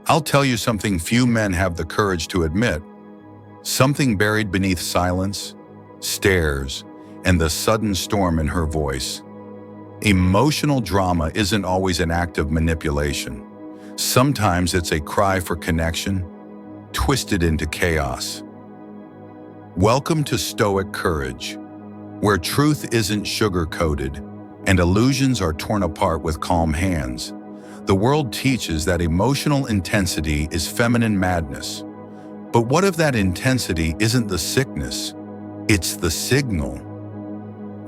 I'll tell you something few men have the courage to admit. Something buried beneath silence, stares, and the sudden storm in her voice. Emotional drama isn't always an act of manipulation. Sometimes it's a cry for connection, twisted into chaos. Welcome to Stoic Courage, where truth isn't sugar-coated and illusions are torn apart with calm hands. The world teaches that emotional intensity is feminine madness. But what if that intensity isn't the sickness? It's the signal.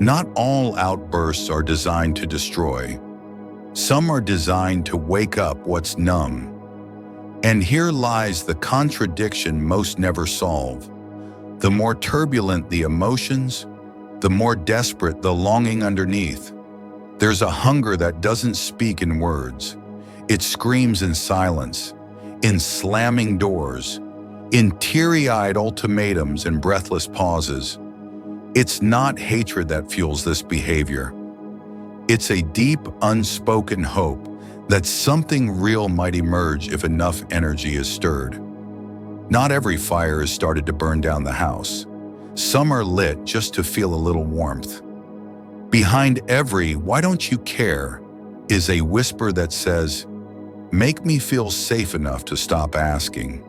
Not all outbursts are designed to destroy. Some are designed to wake up what's numb. And here lies the contradiction most never solve. The more turbulent the emotions, the more desperate the longing underneath. There's a hunger that doesn't speak in words. It screams in silence, in slamming doors, in teary-eyed ultimatums and breathless pauses. It's not hatred that fuels this behavior. It's a deep, unspoken hope that something real might emerge if enough energy is stirred. Not every fire is started to burn down the house. Some are lit just to feel a little warmth. Behind every "why don't you care" is a whisper that says, "Make me feel safe enough to stop asking."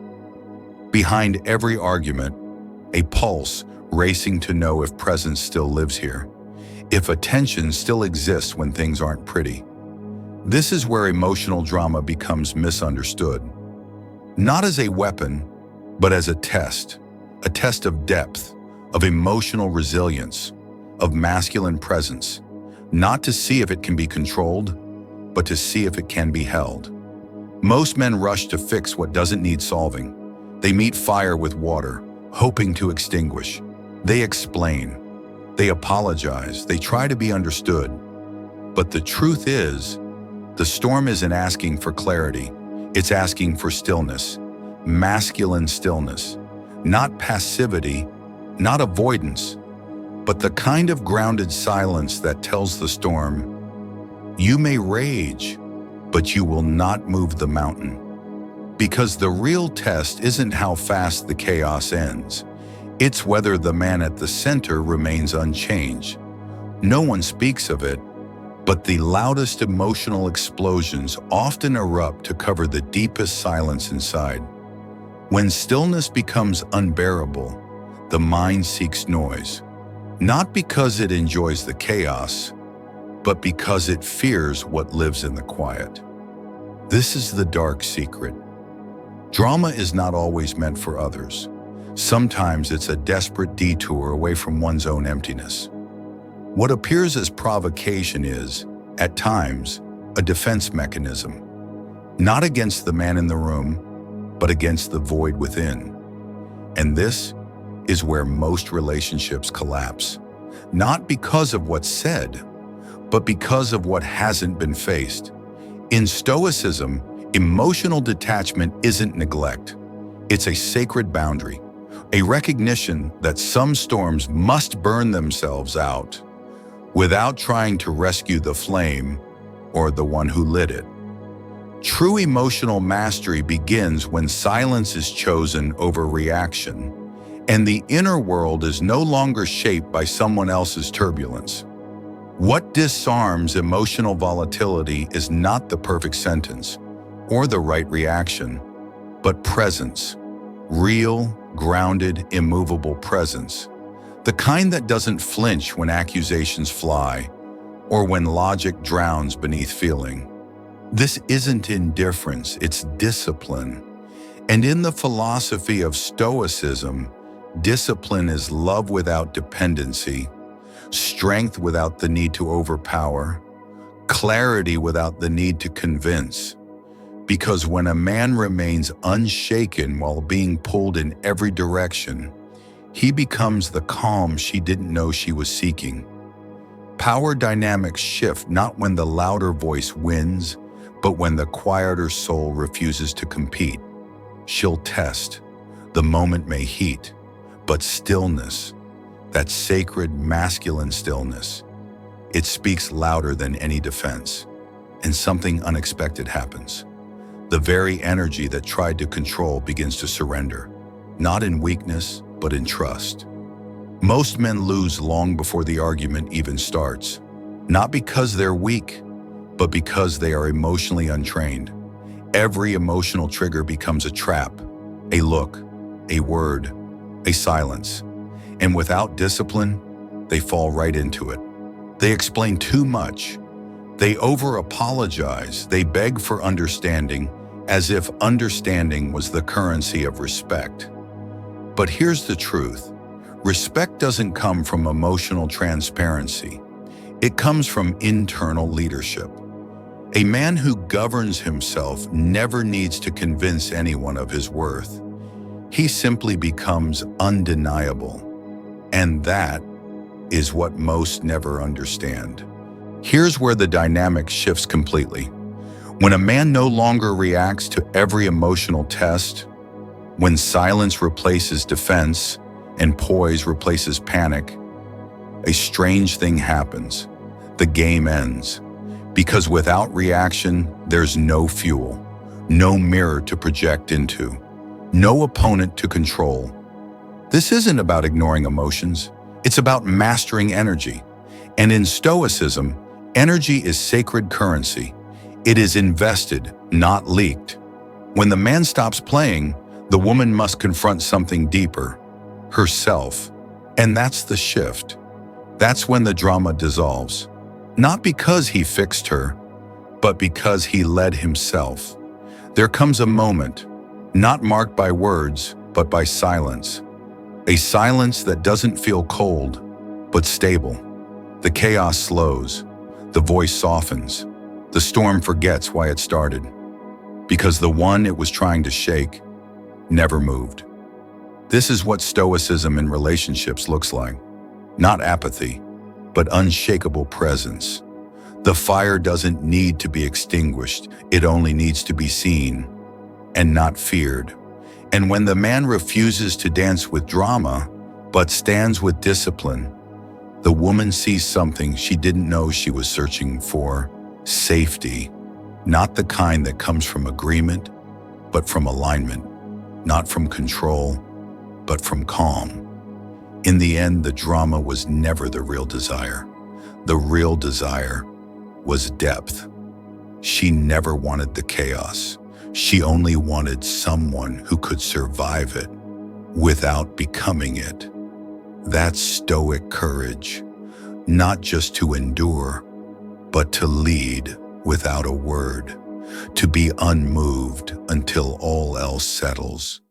Behind every argument, a pulse racing to know if presence still lives here, if attention still exists when things aren't pretty. This is where emotional drama becomes misunderstood. Not as a weapon, but as a test of depth, of emotional resilience, of masculine presence, not to see if it can be controlled, but to see if it can be held. Most men rush to fix what doesn't need solving. They meet fire with water, hoping to extinguish. They explain, they apologize, they try to be understood. But the truth is, the storm isn't asking for clarity, it's asking for stillness, masculine stillness, not passivity, not avoidance, but the kind of grounded silence that tells the storm, "You may rage, but you will not move the mountain." Because the real test isn't how fast the chaos ends. It's whether the man at the center remains unchanged. No one speaks of it, but the loudest emotional explosions often erupt to cover the deepest silence inside. When stillness becomes unbearable, the mind seeks noise, not because it enjoys the chaos, but because it fears what lives in the quiet. This is the dark secret. Drama is not always meant for others. Sometimes it's a desperate detour away from one's own emptiness. What appears as provocation is, at times, a defense mechanism, not against the man in the room, but against the void within. And this is where most relationships collapse, not because of what's said, but because of what hasn't been faced. In Stoicism, emotional detachment isn't neglect. It's a sacred boundary, a recognition that some storms must burn themselves out without trying to rescue the flame or the one who lit it. True emotional mastery begins when silence is chosen over reaction, and the inner world is no longer shaped by someone else's turbulence. What disarms emotional volatility is not the perfect sentence or the right reaction, but presence, real, grounded, immovable presence, the kind that doesn't flinch when accusations fly or when logic drowns beneath feeling. This isn't indifference, it's discipline. And in the philosophy of Stoicism, discipline is love without dependency, strength without the need to overpower, clarity without the need to convince. Because when a man remains unshaken while being pulled in every direction, he becomes the calm she didn't know she was seeking. Power dynamics shift not when the louder voice wins, but when the quieter soul refuses to compete. She'll test. The moment may heat, but stillness, that sacred masculine stillness, it speaks louder than any defense, and something unexpected happens. The very energy that tried to control begins to surrender, not in weakness, but in trust. Most men lose long before the argument even starts, not because they're weak, but because they are emotionally untrained. Every emotional trigger becomes a trap, a look, a word, a silence. And without discipline, they fall right into it. They explain too much. They over-apologize. They beg for understanding, as if understanding was the currency of respect. But here's the truth. Respect doesn't come from emotional transparency. It comes from internal leadership. A man who governs himself never needs to convince anyone of his worth. He simply becomes undeniable. And that is what most never understand. Here's where the dynamic shifts completely. When a man no longer reacts to every emotional test, when silence replaces defense and poise replaces panic, a strange thing happens. The game ends. Because without reaction, there's no fuel, no mirror to project into, no opponent to control. This isn't about ignoring emotions. It's about mastering energy. And in Stoicism, energy is sacred currency. It is invested, not leaked. When the man stops playing, the woman must confront something deeper, herself. And that's the shift. That's when the drama dissolves. Not because he fixed her, but because he led himself. There comes a moment, not marked by words, but by silence. A silence that doesn't feel cold, but stable. The chaos slows. The voice softens. The storm forgets why it started. Because the one it was trying to shake never moved. This is what Stoicism in relationships looks like. Not apathy, but unshakable presence. The fire doesn't need to be extinguished. It only needs to be seen and not feared. And when the man refuses to dance with drama, but stands with discipline, the woman sees something she didn't know she was searching for: safety. Not the kind that comes from agreement, but from alignment. Not from control, but from calm. In the end, the drama was never the real desire. The real desire was depth. She never wanted the chaos. She only wanted someone who could survive it without becoming it. That's Stoic courage, not just to endure, but to lead without a word, to be unmoved until all else settles.